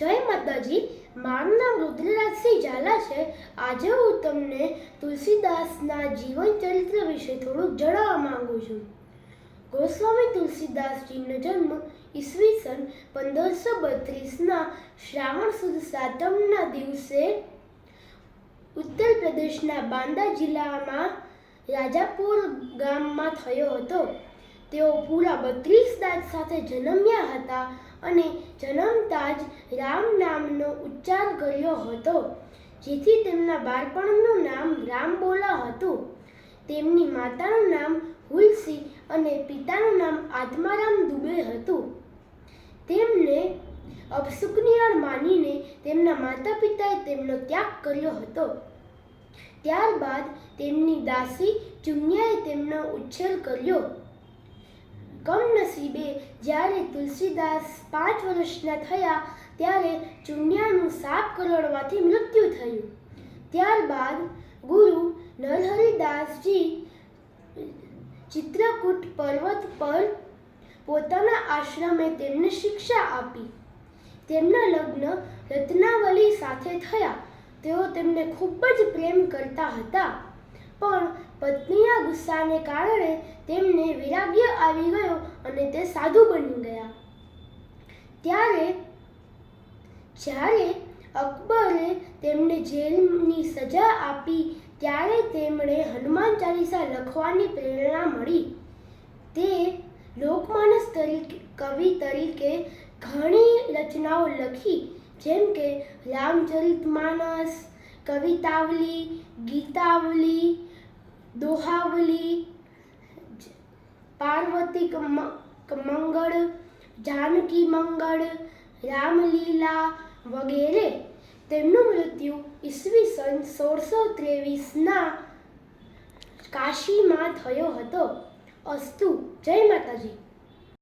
જય માતાજી, મારું નામ રુદ્રરાજસિંહ ઝાલા છે। આજે હું તમને તુલસીદાસના જીવન ચરિત્ર વિશે થોડુંક જણાવવા માંગુ છું। ગોસ્વામી તુલસીદાસજીનો જન્મ ઈસવીસન 1532ના શ્રાવણ સુદ સાતમના દિવસે ઉત્તર પ્રદેશના બાંદા જિલ્લામાં રાજાપુર ગામમાં થયો હતો। તેઓ પૂરા 32 દાંત સાથે જન્મ્યા હતા અને જન્મતા જ રામ નામનો ઉચ્ચાર કર્યો હતો, જેથી તેમના બાળપણનું નામ રામબોલા હતું। તેમની માતાનું નામ હુલસી અને પિતાનું નામ આત્મારામ દુબે હતું। તેમને અપશુકનિયાળ માનીને તેમના માતા પિતાએ તેમનો ત્યાગ કર્યો હતો। ત્યારબાદ તેમની દાસી ચુનિયાએ તેમનો ઉછેર કર્યો। કમનસીબે જ્યારે તુલસીદાસ 5 વર્ષના થયા ત્યારે ચુનિયાનું સાપ કરડવાથી મૃત્યુ થયું। ત્યારબાદ ગુરુ નરહરિદાસજી ચિત્રકૂટ પર્વત પર પોતાના આશ્રમે તેમને શિક્ષા આપી। તેમના લગ્ન રત્નાવલી સાથે થયા। તેઓ તેમને ખૂબ જ પ્રેમ કરતા હતા, પણ પત્નીના ગુસ્સાને કારણે તેમને વૈરાગ્ય આવી ગયો અને તે સાધુ બની ગયા। જ્યારે અકબરે તેમને જેલની સજા આપી ત્યારે તેમણે હનુમાન ચાલીસા લખવાની પ્રેરણા મળી। તે લોકમાનસ કવિ તરીકે ઘણી રચનાઓ લખી, જેમ કે રામચરિતમાનસ, કવિતાવલી, ગીતાવલી, દોહાવલી, પાર્વતી મંગળ, જાનકી મંગળ, રામલીલા વગેરે। તેમનું મૃત્યુ ઈસવીસન 1623ના કાશીમાં થયો હતો। અસ્તુ, જય માતાજી।